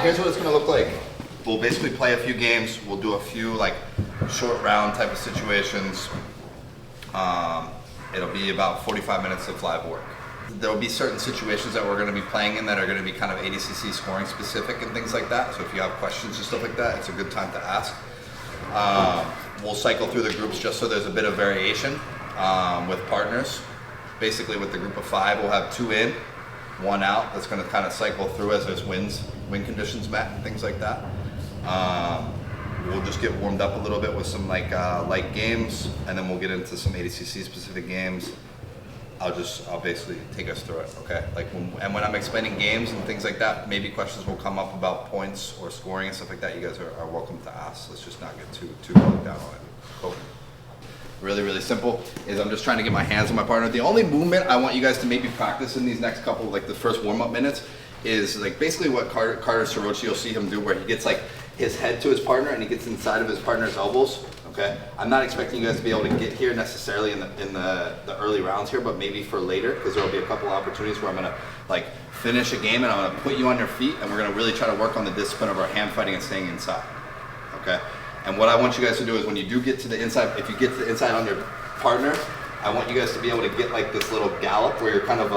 Here's what it's gonna look like. We'll basically play a few games. We'll do a few like short round type of situations. It'll be about 45 minutes of live work. There will be certain situations that we're going to be playing in that are going to be kind of ADCC scoring specific and things like that. So if you have questions and stuff like that, it's a good time to ask. We'll cycle through the groups just so there's a bit of variation with partners. Basically with the group of 5, we'll have 2 in, 1 out. That's going to kind of cycle through as there's win conditions met and things like that. We'll just get warmed up a little bit with some like light games, and then we'll get into some ADCC specific games. I'll basically take us through it, okay? Like when I'm explaining games and things like that, maybe questions will come up about points or scoring and stuff like that. You guys are welcome to ask. Let's just not get too bogged down on it. Cool. Really, really simple is I'm just trying to get my hands on my partner. The only movement I want you guys to maybe practice in these next couple, like the first warm-up minutes, is like basically what Carter Sorochi, you'll see him do, where he gets like his head to his partner and he gets inside of his partner's elbows. Okay, I'm not expecting you guys to be able to get here necessarily in the early rounds here, but maybe for later, because there will be a couple opportunities where I'm gonna like finish a game and I'm gonna put you on your feet and we're gonna really try to work on the discipline of our hand fighting and staying inside. Okay, and what I want you guys to do is when you do get to the inside, if you get to the inside on your partner, I want you guys to be able to get like this little gallop where you're kind of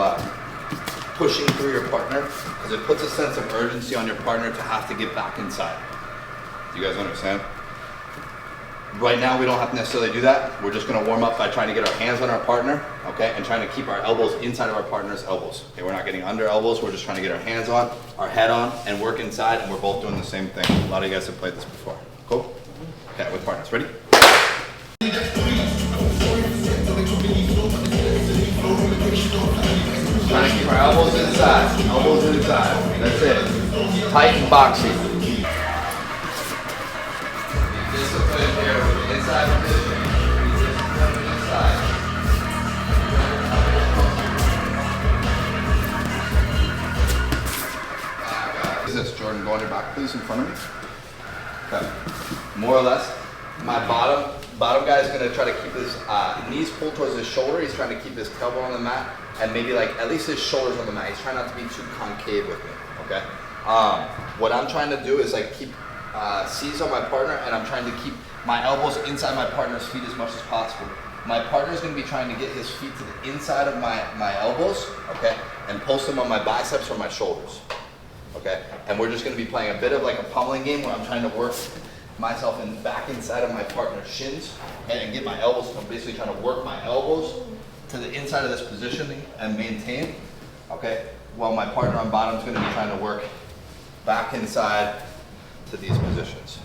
pushing through your partner, because it puts a sense of urgency on your partner to have to get back inside. Do you guys understand? Right now, we don't have to necessarily do that. We're just gonna warm up by trying to get our hands on our partner, okay, and trying to keep our elbows inside of our partner's elbows. Okay, we're not getting under elbows, we're just trying to get our hands on, our head on, and work inside, and we're both doing the same thing. A lot of you guys have played this before. Cool? Okay, with partners. Ready? Trying to keep our elbows inside. Elbows inside. That's it. Tight and boxy. Discipline here with the inside position. Inside. Is this Jordan? Go on your back, please, in front of me. Okay. More or less, my bottom guy is going to try to keep his knees pulled towards his shoulder. He's trying to keep his tailbone on the mat, and maybe like at least his shoulders on the mat. He's trying not to be too concave with me. Okay. What I'm trying to do is like keep C's on my partner, and I'm trying to keep my elbows inside my partner's feet as much as possible. My partner is going to be trying to get his feet to the inside of my elbows, okay, and post them on my biceps or my shoulders, okay. And we're just going to be playing a bit of like a pummeling game where I'm trying to work myself back inside of my partner's shins and get my elbows. I'm basically trying to work my elbows to the inside of this position and maintain, okay, while my partner on bottom is going to be trying to work back inside to these positions.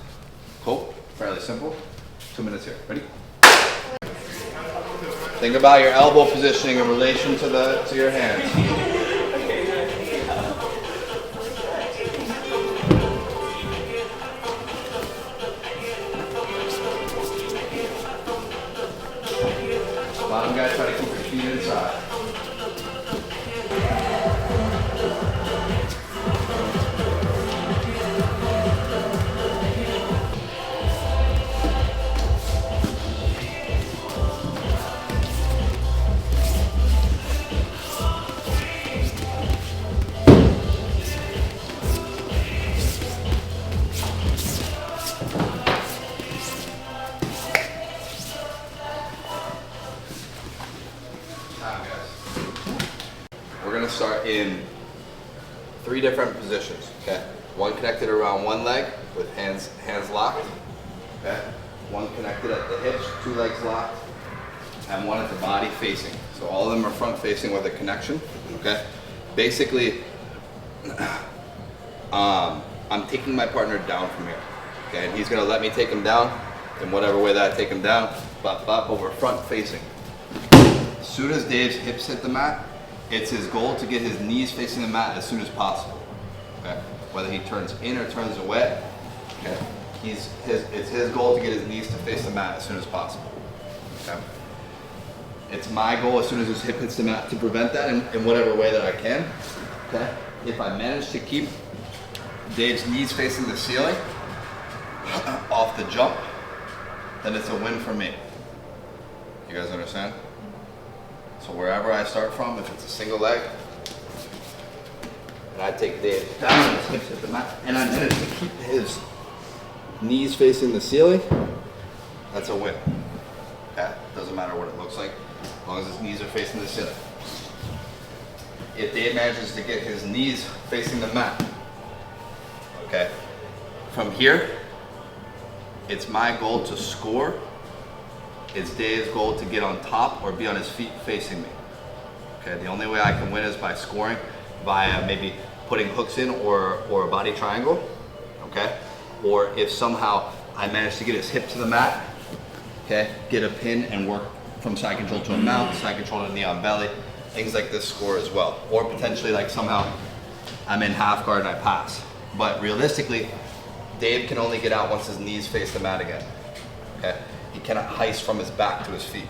Cool? Fairly simple. 2 minutes here. Ready? Think about your elbow positioning in relation to your hands. Bottom guys, try to keep your feet inside. Start in 3 different positions, okay? One connected around one leg with hands locked, okay? One connected at the hips, 2 legs locked, and one at the body facing. So all of them are front facing with a connection, okay? Basically, I'm taking my partner down from here, okay? And he's gonna let me take him down in whatever way that I take him down, but we're front facing. As soon as Dave's hips hit the mat, it's his goal to get his knees facing the mat as soon as possible. Okay, whether he turns in or turns away, okay, it's his goal to get his knees to face the mat as soon as possible. Okay, it's my goal as soon as his hip hits the mat to prevent that in whatever way that I can. Okay, if I manage to keep Dave's knees facing the ceiling off the jump, then it's a win for me. You guys understand? So wherever I start from, if it's a single leg, and I take Dave down and his hips hit the mat, and I'm gonna keep his knees facing the ceiling, that's a win. Okay? Doesn't matter what it looks like, as long as his knees are facing the ceiling. If Dave manages to get his knees facing the mat, okay, from here, it's my goal to score. It's Dave's goal to get on top or be on his feet facing me. Okay, the only way I can win is by scoring via maybe putting hooks in or a body triangle, okay? Or if somehow I manage to get his hip to the mat, okay, get a pin and work from side control to a mount, side control to knee on belly, things like this score as well. Or potentially like somehow I'm in half guard and I pass. But realistically, Dave can only get out once his knees face the mat again, okay? He cannot heist from his back to his feet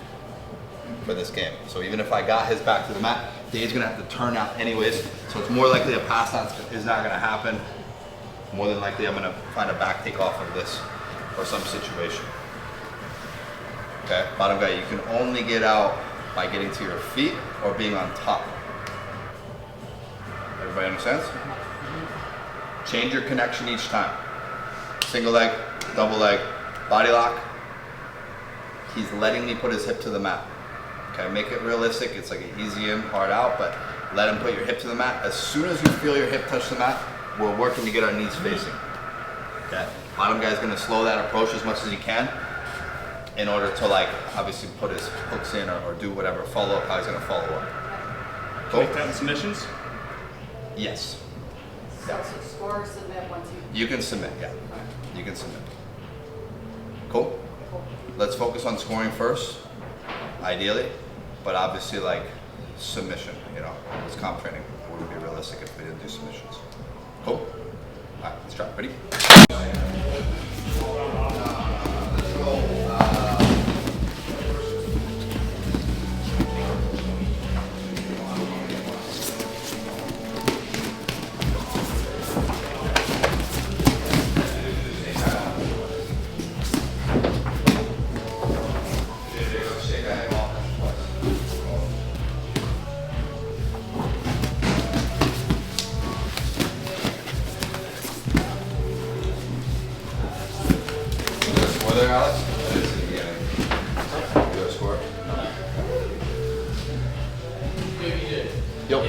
for this game. So even if I got his back to the mat, Dave's gonna have to turn out anyways. So it's more likely a pass is not gonna happen. More than likely I'm gonna find a back take off of this or some situation. Okay, bottom guy, you can only get out by getting to your feet or being on top. Everybody understands? Change your connection each time. Single leg, double leg, body lock. He's letting me put his hip to the mat. Okay, make it realistic. It's like an easy in, hard out, but let him put your hip to the mat. As soon as you feel your hip touch the mat, we're working to get our knees facing. Okay, bottom guy's gonna slow that approach as much as he can in order to like obviously put his hooks in or do whatever, follow up how he's gonna follow up. Cool. Make that in submissions? Yes. So score or submit once you... You can submit, yeah. You can submit. Cool? Let's focus on scoring first, ideally, but obviously like submission, you know, it's comp training. It wouldn't be realistic if we didn't do submissions. Cool? All right, let's try. Ready? Let's go. There, Alex? I didn't see the beginning. You got a score? No. Yeah, you did. Yep.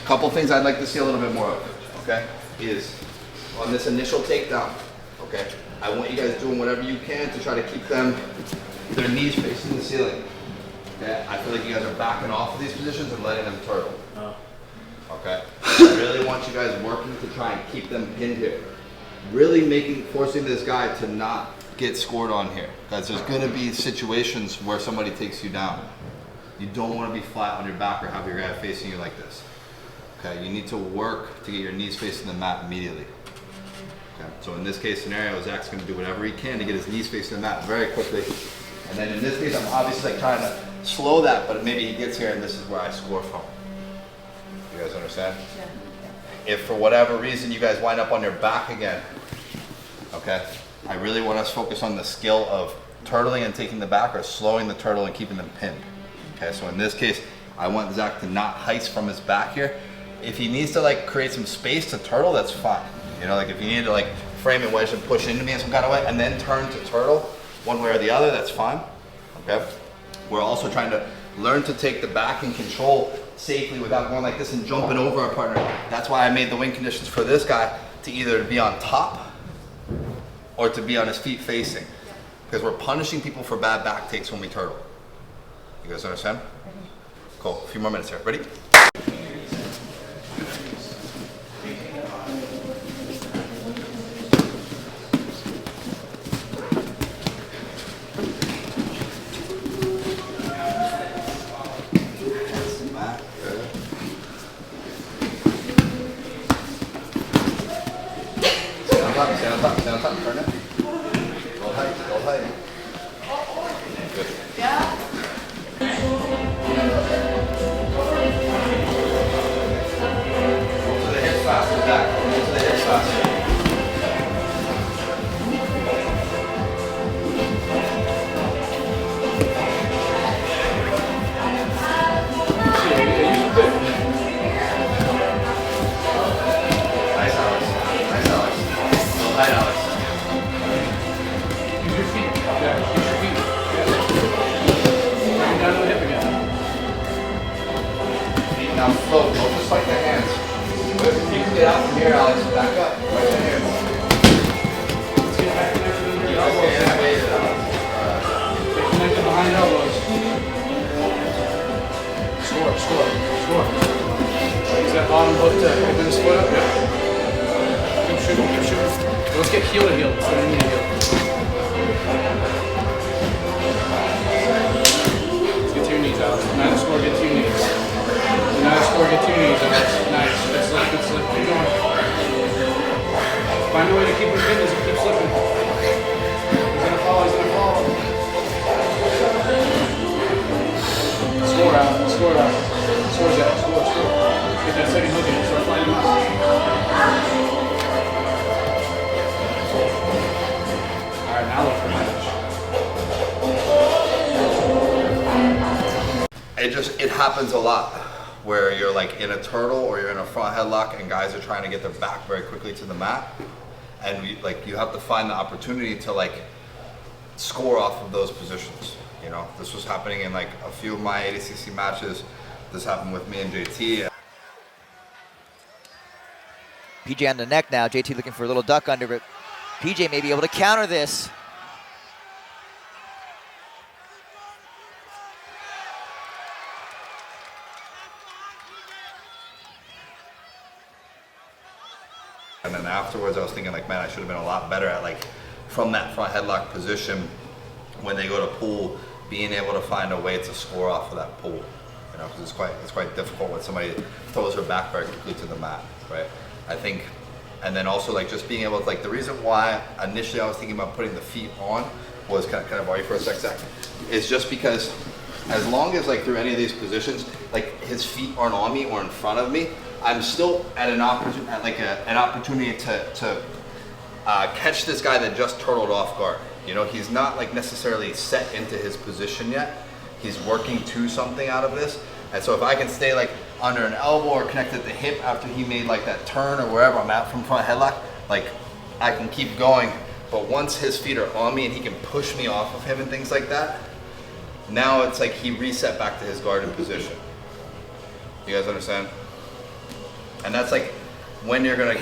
Couple things I'd like to see a little bit more of, okay, is on this initial takedown, okay, I want you guys doing whatever you can to try to keep their knees facing the ceiling. Okay, I feel like you guys are backing off of these positions and letting them turtle. Okay, I really want you guys working to try and keep them pinned here. Really forcing this guy to not get scored on here, because there's going to be situations where somebody takes you down. You don't want to be flat on your back or have your guy facing you like this. Okay, you need to work to get your knees facing the mat immediately. Okay, so in this case scenario, Zach's going to do whatever he can to get his knees facing the mat very quickly. And then in this case, I'm obviously like trying to slow that, but maybe he gets here and this is where I score from. You guys understand? Yeah. If for whatever reason you guys wind up on your back again, okay, I really want us to focus on the skill of turtling and taking the back or slowing the turtle and keeping them pinned. Okay, so in this case, I want Zach to not heist from his back here. If he needs to like create some space to turtle, that's fine. You know, like if you need to like frame and wedge and push into me in some kind of way and then turn to turtle one way or the other, that's fine. Okay. We're also trying to learn to take the back and control safely without going like this and jumping over our partner. That's why I made the win conditions for this guy to either be on top or to be on his feet facing. Because we're punishing people for bad back takes when we turtle. You guys understand? Cool. A few more minutes here. Ready? stand on top, turn it. Go height. Good. Yeah. Go to the hips faster, Zach. Go to the hips faster. Nice, Alex. Go height, Alex. Use your feet. Yeah, use your feet. Bring it down to the hip again. Feet now float. Don't just fight the hands. You can get out from here, Alex. Back up. Fight the hands. Let's get back connected under the elbows. Stay elevated, Alex. Get connected behind elbows. Score. Use that bottom hook to open the split up. Yeah. Keep shooting. Let's get heel to heel. Let's get knee to heel. Let's get to your knees, Alex. Another score, get to your knees. Another score, get to your knees, Alex. Nice. Good slip. Keep going. Find a way to keep your fitness and keep slipping. He's gonna fall. Score out. Score, Zach. Score. Get that second hook in. Start flying him out. Alright, now look for match. It happens a lot where you're like in a turtle or you're in a front headlock and guys are trying to get their back very quickly to the mat, and you have to find the opportunity to like score off of those positions. You know, this was happening in like a few of my ADCC matches. This happened with me and JT. PJ on the neck now. JT looking for a little duck under, but PJ may be able to counter this. And then afterwards I was thinking like, man, I should have been a lot better at like from that front headlock position when they go to pull, being able to find a way to score off of that pull. You know, because it's quite difficult when somebody throws her back very quickly to the mat, right? I think, and then also like just being able to like, the reason why initially I was thinking about putting the feet on was kind of borrow you for a sec, is just because as long as like through any of these positions, like his feet aren't on me or in front of me, I'm still at an opportunity to catch this guy that just turtled off guard. You know, he's not like necessarily set into his position yet. He's working to something out of this. And so if I can stay like under an elbow or connected at the hip after he made like that turn or wherever I'm at from front headlock, like I can keep going. But once his feet are on me and he can push me off of him and things like that, now it's like he reset back to his guarded position. You guys understand? And that's like when you're gonna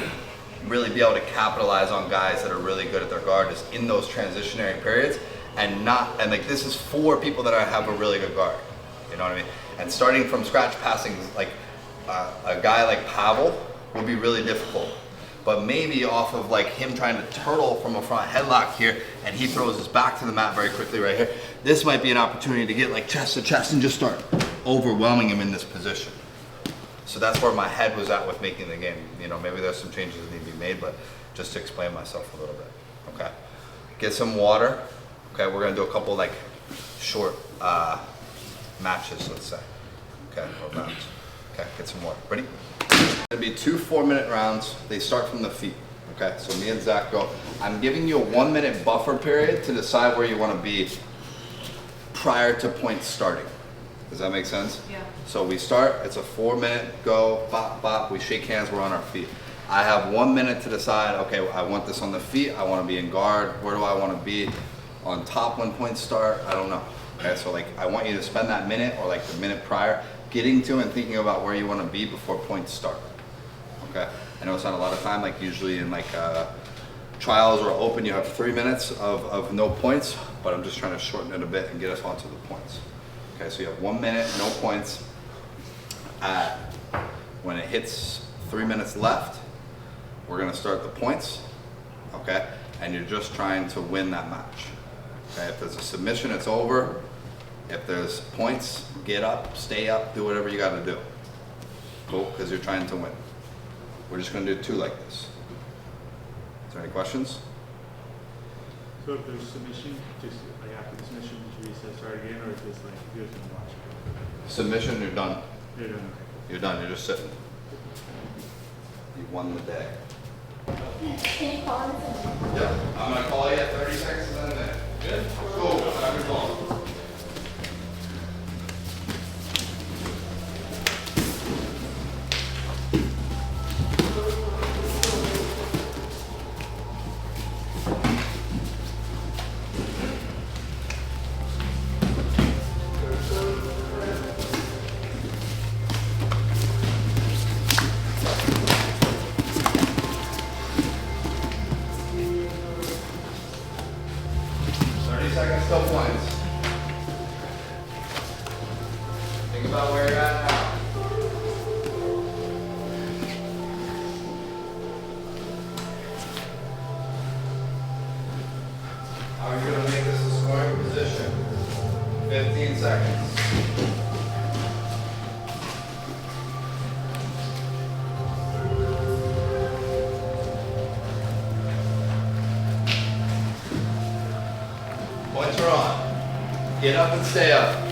really be able to capitalize on guys that are really good at their guard is in those transitionary periods, and like this is for people that have a really good guard. You know what I mean? And starting from scratch passing like a guy like Pavel will be really difficult. But maybe off of like him trying to turtle from a front headlock here and he throws his back to the mat very quickly right here, this might be an opportunity to get like chest to chest and just start overwhelming him in this position. So that's where my head was at with making the game. You know, maybe there's some changes that need to be made, but just to explain myself a little bit. Okay, get some water. Okay, we're gonna do a couple like short matches, let's say. Okay, or rounds. Okay, get some water. Ready? It's gonna be 2 4-minute rounds. They start from the feet. Okay, so me and Zach go. I'm giving you a 1-minute buffer period to decide where you want to be prior to points starting. Does that make sense? Yeah. So we start, it's a 4-minute go, bop, bop, we shake hands, we're on our feet. I have 1 minute to decide, okay, I want this on the feet, I want to be in guard, where do I want to be on top when points start? I don't know. Okay, so like I want you to spend that minute or like the minute prior getting to and thinking about where you want to be before points start. Okay, I know it's not a lot of time, like usually in like trials or open you have 3 minutes of no points, but I'm just trying to shorten it a bit and get us onto the points. Okay, so you have 1 minute, no points. When it hits 3 minutes left, we're gonna start the points, okay? And you're just trying to win that match. Okay, if there's a submission, it's over. If there's points, get up, stay up, do whatever you gotta do. Cool, because you're trying to win. We're just gonna do 2 like this. Is there any questions? So if there's submission, just like after the submission, should we start again, or is this like you're just gonna watch it? Submission, you're done. You're done. You're done. You're just sitting. You won the day. Can you call us? Yeah. I'm gonna call you at 30 seconds and then a minute. Good? Cool. Have your phone. Seconds still points. Think about where you're at now. How are you going to make this a scoring position? 15 seconds. Points are on. Get up and stay up.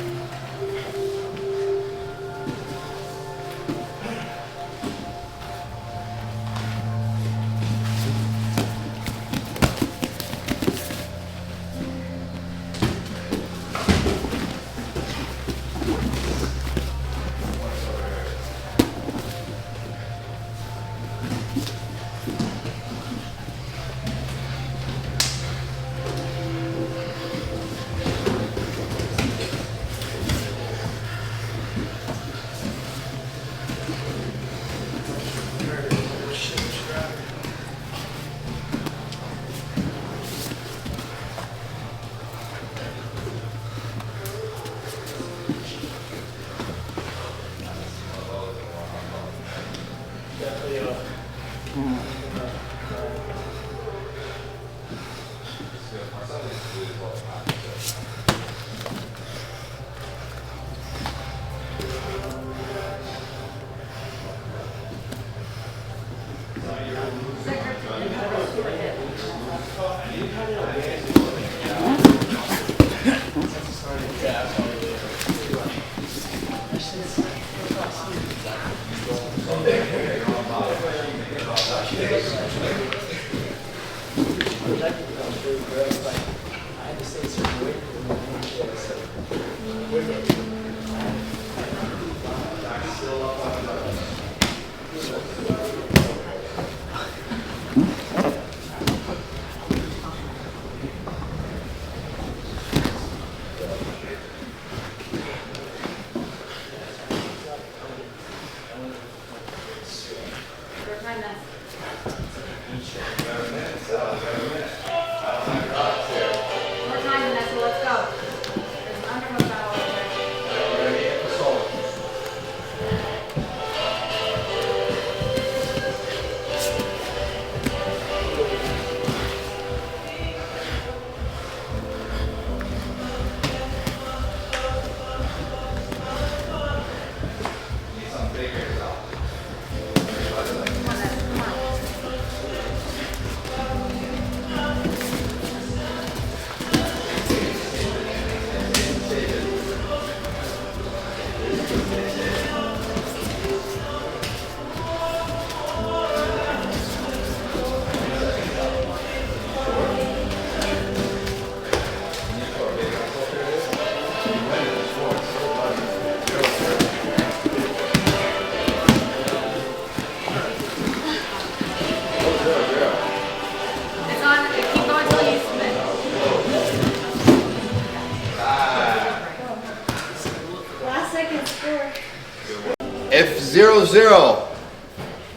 If 0-0,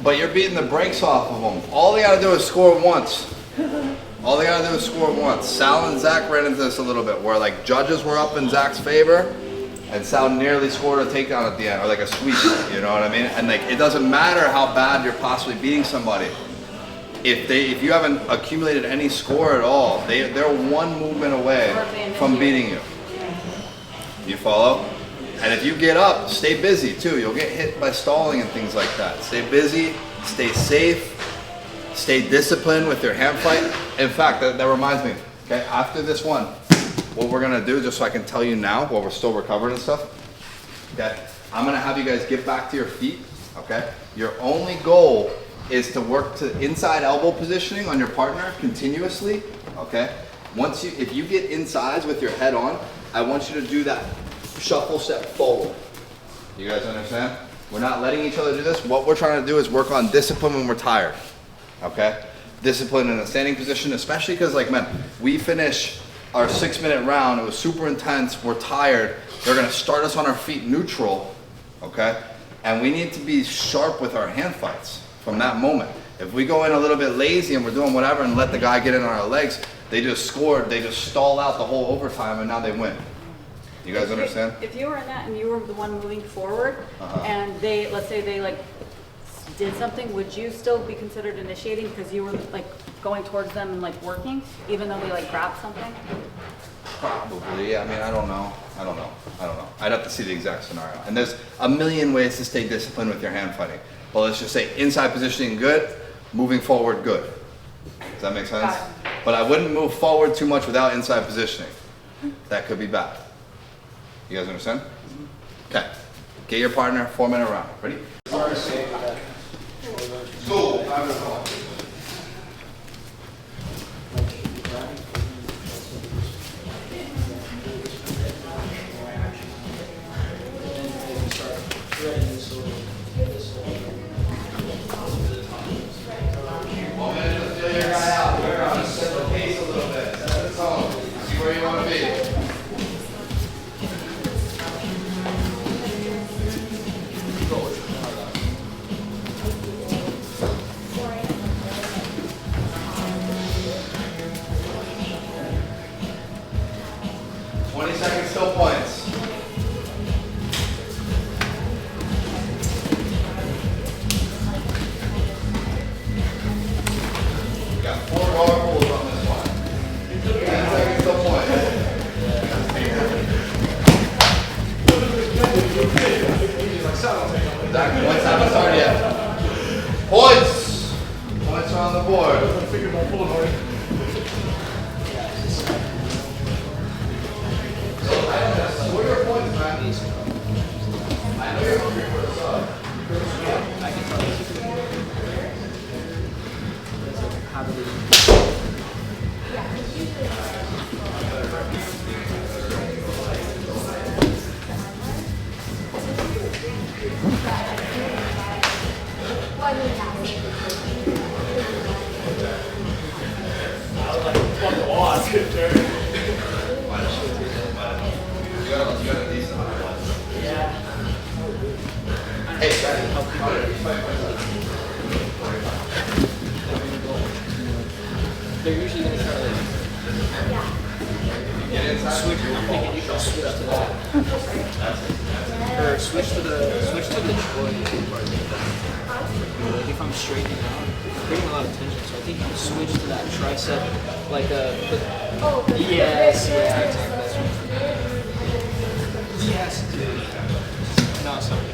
but you're beating the brakes off of them, all they got to do is score once. All they got to do is score once. Sal and Zach ran into this a little bit, where like judges were up in Zach's favor, and Sal nearly scored a takedown at the end, or like a sweep, you know what I mean? And like it doesn't matter how bad you're possibly beating somebody. If you haven't accumulated any score at all, they're one movement away from beating you. You follow? And if you get up, stay busy too. You'll get hit by stalling and things like that. Stay busy, stay safe, Stay disciplined with your hand fight. In fact, that reminds me, okay, after this one, what we're gonna do, just so I can tell you now while we're still recovering and stuff, okay, I'm gonna have you guys get back to your feet, okay? Your only goal is to work to inside elbow positioning on your partner continuously, okay? If you get insides with your head on, I want you to do that shuffle step forward. You guys understand? We're not letting each other do this. What we're trying to do is work on discipline when we're tired, okay? Discipline in a standing position, especially because, like, man, we finish our 6-minute round. It was super intense. We're tired. They're gonna start us on our feet neutral, okay? And we need to be sharp with our hand fights from that moment. If we go in a little bit lazy and we're doing whatever and let the guy get in on our legs, they just scored. They just stall out the whole overtime and now they win. You guys understand? If you were in that and you were the one moving forward, and they, let's say they like did something, would you still be considered initiating because you were like going towards them and like working, even though they like grabbed something? Probably, yeah. I mean, I don't know. I'd have to see the exact scenario. And there's a million ways to stay disciplined with your hand fighting. But let's just say inside positioning, good. Moving forward, good. Does that make sense? But I wouldn't move forward too much without inside positioning. That could be bad. You guys understand? Okay. Get your partner, 4-minute round. Ready? Go. 1 minute to feel your guy out. We're on set the pace a little bit. Set the tone. See where you want to be. Still points. Got 4 bar pulls on this one. 10 seconds still points. Exactly. Points haven't started yet. Points. Points are on the board. What are your points, man? I know you're hungry for a sub. I can tell you. They're usually going to try to switch. I'm thinking you should switch to that. Or switch to the joy. Like if I'm straightening out, I'm bringing a lot of tension. So I think you can switch to that tricep, like yes, yeah, exactly. Yes. No, sorry.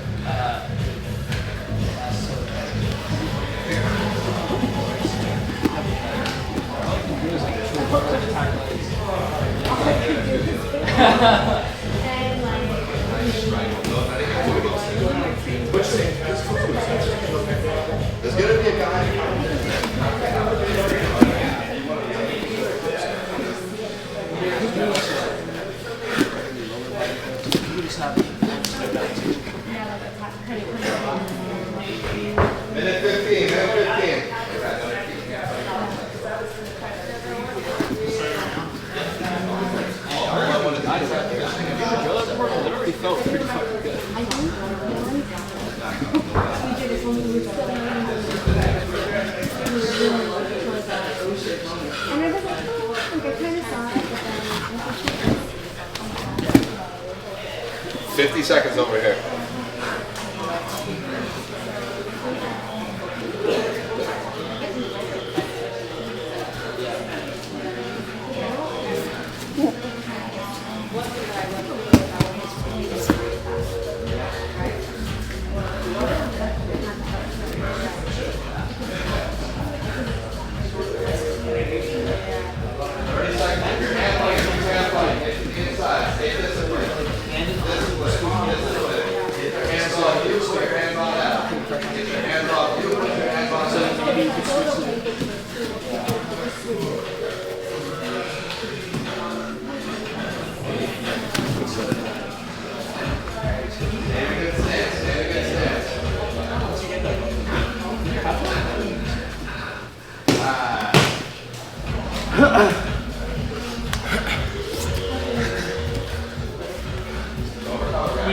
There's gonna be a guy. Minute 15. Literally felt pretty fucking good. And I was like, oh, like I kind of saw it, but then 50 seconds over here.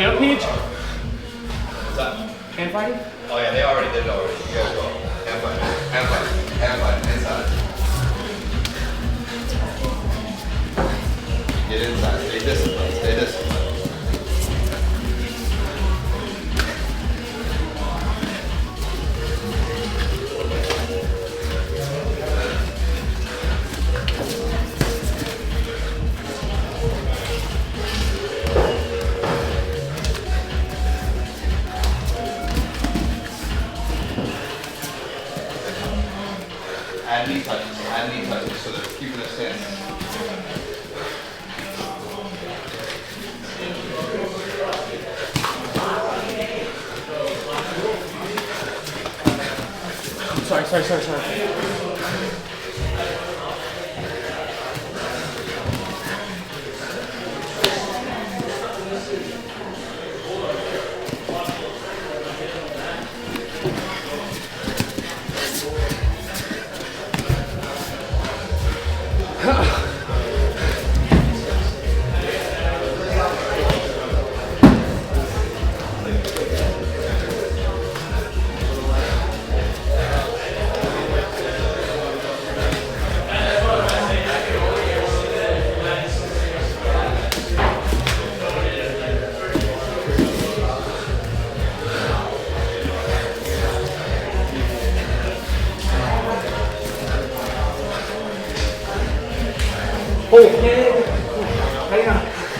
me up, Peach? What's that? Hand fighting? Oh yeah, they already did it already. You guys go. Hand fight. Hand fight. Hand fight. Inside. Get inside. Stay disciplined. Stay disciplined. Add knee touches, so they're keeping their stance. Sorry.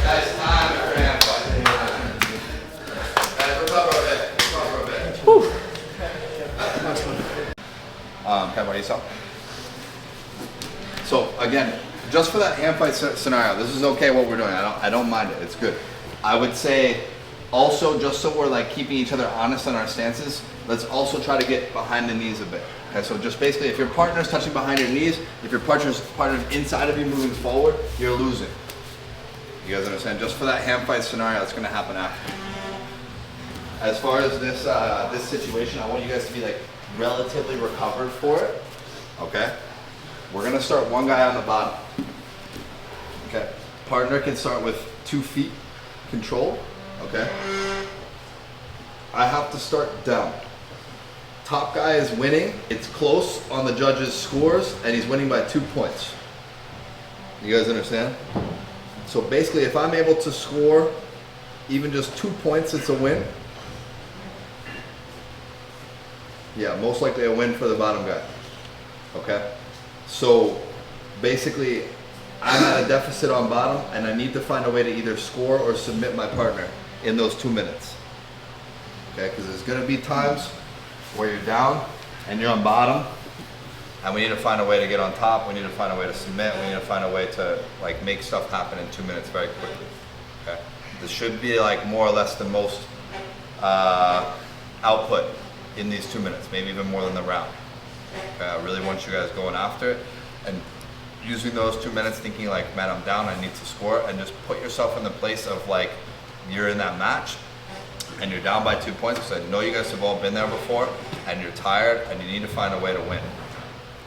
Nice time for hand fight. Guys, recover a bit. Pat, what do you saw? So again, just for that hand fight scenario, this is okay what we're doing. I don't mind it. It's good. I would say also, just so we're like keeping each other honest on our stances, let's also try to get behind the knees a bit. Okay, so just basically, if your partner's touching behind your knees, if your partner's inside of you moving forward, you're losing. You guys understand? Just for that hand fight scenario, that's going to happen after. As far as this this situation, I want you guys to be like relatively recovered for it. Okay? We're going to start one guy on the bottom. Okay? Partner can start with 2 feet control. Okay? I have to start down. Top guy is winning. It's close on the judges' scores, and he's winning by 2 points. You guys understand? So basically, if I'm able to score even just 2 points, it's a win. Yeah, most likely a win for the bottom guy. Okay? So basically, I'm at a deficit on bottom, and I need to find a way to either score or submit my partner in those 2 minutes. Okay? Because there's going to be times where you're down and you're on bottom, and we need to find a way to get on top. We need to find a way to submit. We need to find a way to like make stuff happen in 2 minutes very quickly. Okay, this should be like more or less the most output in these 2 minutes, maybe even more than the round. Okay, I really want you guys going after it and using those 2 minutes, thinking like, man, I'm down. I need to score, and just put yourself in the place of like you're in that match. And you're down by 2 points, because I know you guys have all been there before, and you're tired, and you need to find a way to win.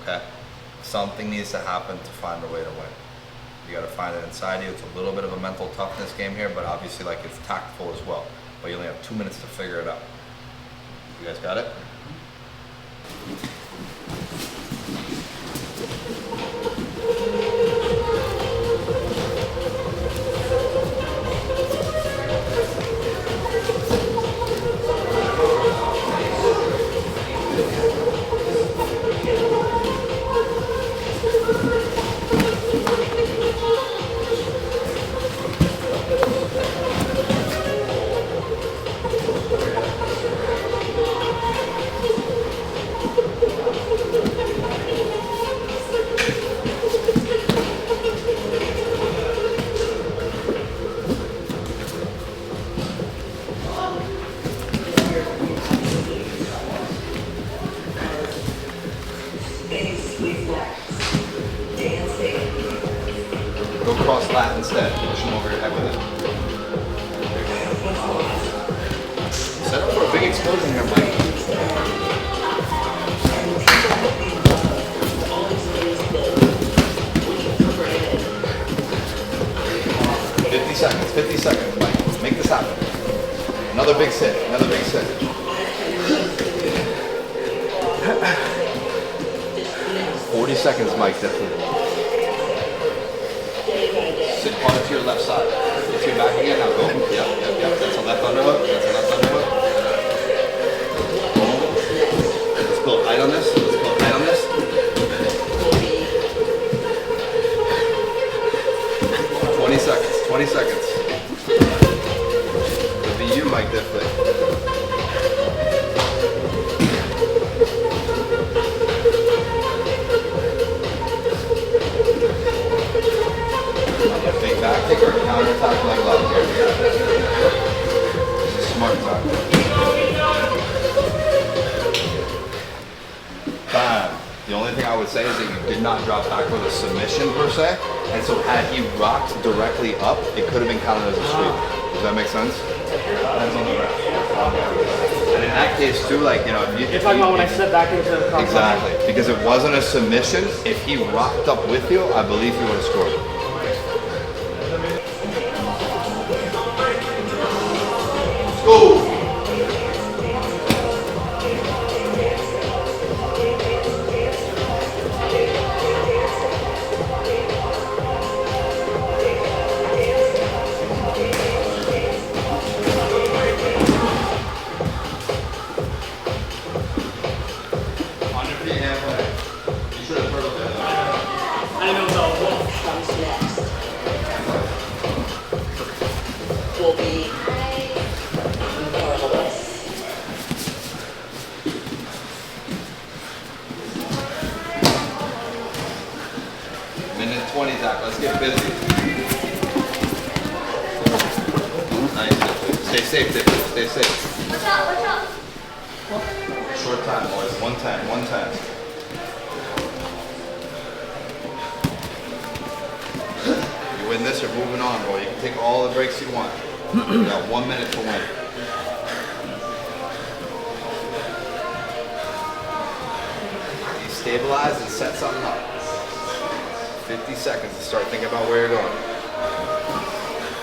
Okay? Something needs to happen to find a way to win. You got to find it inside you. It's a little bit of a mental toughness game here, but obviously, like, it's tactful as well. But you only have 2 minutes to figure it out. You guys got it? Go cross lat instead. Push him over your head with it. Set up for a big explosion here, Mike. "50 seconds, 50 seconds, Mike. Make this happen. Another big sit, another big sit. 40 seconds, Mike, definitely. Sit hard to your left side. Get to your back again, now go. Yep. That's a left underhook, that's a left underhook. Let's go height on this, 20 seconds. It'll be you, Mike, definitely. Big back kick or counter attack leg lock here. Smart time. Bam. The only thing I would say is that you did not drop back with a submission per se, and so had he rocked directly up, it could have been counted as a sweep. Does that make sense? Depends on the ref. And in that case too, like, you know, if You're talking about when I step back into the cross. exactly, because it wasn't a submission. If he rocked up with you, I believe he would have scored. Go! Minute 20, Zach. Let's get busy. Nice. Stay safe, Dick. Stay safe. Watch out. Short time, boys. 110. You win this, you're moving on, boy. You can take all the breaks you want. You got 1 minute to win. You stabilize and set something up. 50 seconds to start thinking about where you're going.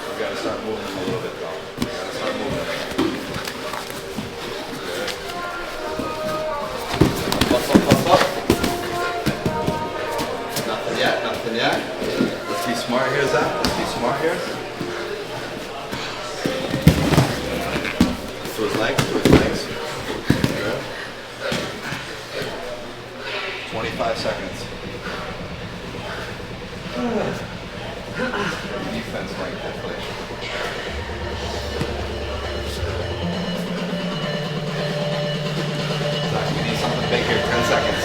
You gotta start moving a little bit, though. You gotta start moving. Up. Nothing yet. Let's be smart here, Zach. Let's be smart here. To his legs. Good. 25 seconds. Defense like definitely. Zach, we need something big here. 10 seconds.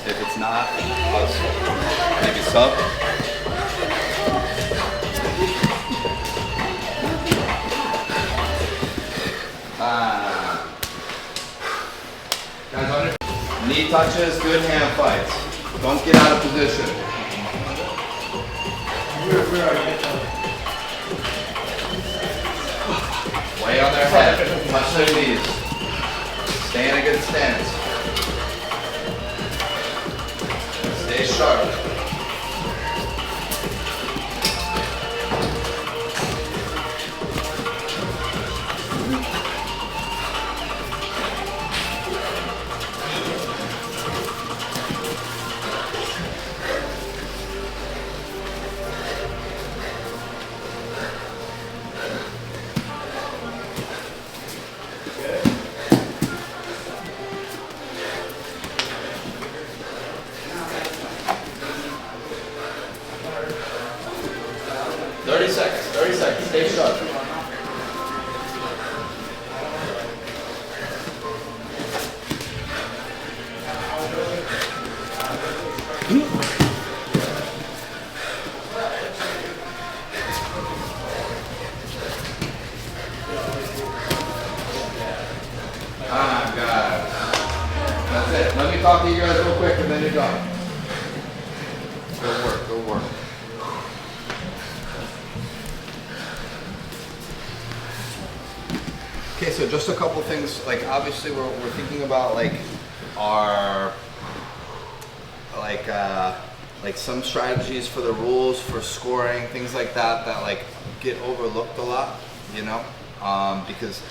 If it's not, us. Maybe sub. Guys, under knee touches, good hand fights. Don't get out of position. Way on their head. Touch their knees. Stay in a good stance. Stay sharp. Thirty seconds. Stay sharp. God. That's it. Let me talk to you guys real quick and then you're done. Good work. Okay, so just a couple things, like obviously we're thinking about like our, like some strategies for the rules, for scoring, things like that, that like get overlooked a lot, you know? because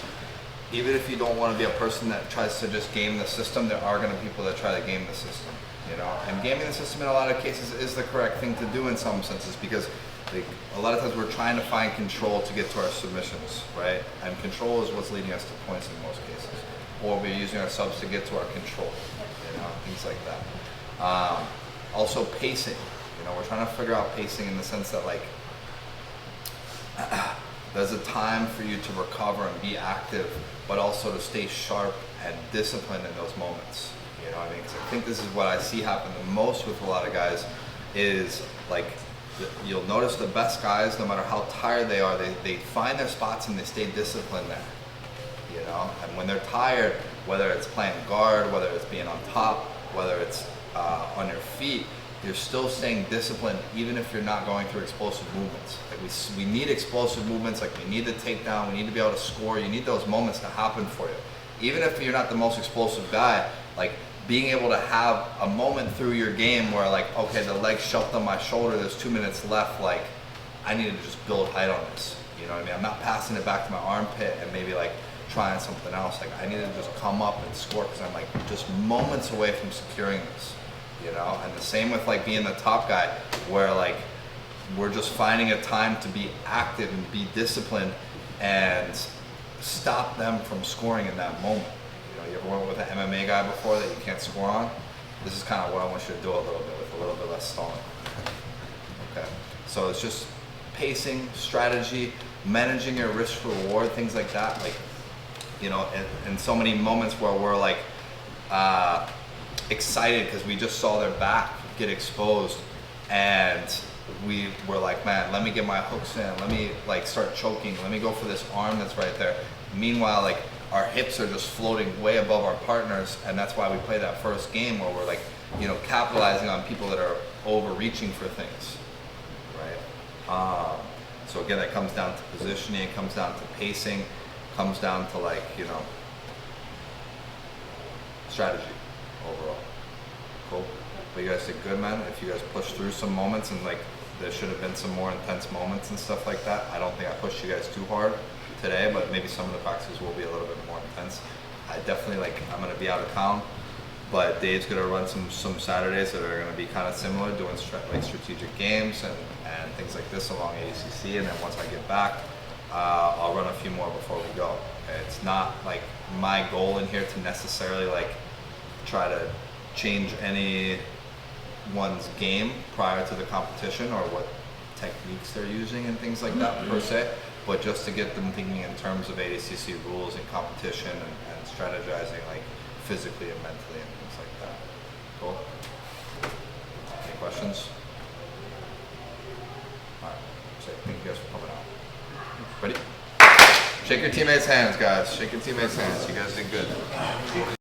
even if you don't want to be a person that tries to just game the system, there are going to be people that try to game the system, you know. And gaming the system in a lot of cases is the correct thing to do in some senses, because like, a lot of times we're trying to find control to get to our submissions, right? And control is what's leading us to points in most cases. Or we're using our subs to get to our control, you know, things like that. Also pacing, you know, we're trying to figure out pacing in the sense that like, there's a time for you to recover and be active, but also to stay sharp and disciplined in those moments. You know what I mean? Because I think this is what I see happen the most with a lot of guys is like, you'll notice the best guys, no matter how tired they are, they find their spots and they stay disciplined there. You know, and when they're tired, whether it's playing guard, whether it's being on top, whether it's on your feet, you're still staying disciplined even if you're not going through explosive movements. Like we need explosive movements, like we need the takedown, we need to be able to score, you need those moments to happen for you. Even if you're not the most explosive guy, like being able to have a moment through your game where like, okay, the leg shoved on my shoulder, there's 2 minutes left, like I need to just build height on this. You know what I mean? I'm not passing it back to my armpit and maybe like trying something else. Like I need to just come up and score because I'm like just moments away from securing this. You know, and the same with like being the top guy, where like we're just finding a time to be active and be disciplined and stop them from scoring in that moment. You know, you ever went with an MMA guy before that you can't score on? This is kind of what I want you to do a little bit with a little bit less stalling. Okay, so it's just pacing, strategy, managing your risk reward, things like that. Like, you know, in so many moments where we're like, excited because we just saw their back get exposed and we were like, man, let me get my hooks in, let me like start choking, let me go for this arm that's right there. Meanwhile, like our hips are just floating way above our partners, and that's why we play that first game where we're like, you know, capitalizing on people that are overreaching for things, right? So again, that comes down to positioning, it comes down to pacing, comes down to like, you know, strategy overall. Cool. But you guys did good, man. If you guys pushed through some moments and like there should have been some more intense moments and stuff like that. I don't think I pushed you guys too hard today, but maybe some of the practices will be a little bit more intense. I definitely like, I'm gonna be out of town, but Dave's gonna run some Saturdays that are gonna be kind of similar, doing like strategic games and things like this along ADCC, and then once I get back, I'll run a few more before we go. It's not like my goal in here to necessarily like try to change anyone's game prior to the competition or what techniques they're using and things like that per se, but just to get them thinking in terms of ADCC rules and competition and strategizing like physically and mentally and things like that. Cool. Any questions? All right. So thank you guys for coming out. Ready? Shake your teammates' hands, guys. Shake your teammates' hands. You guys did good.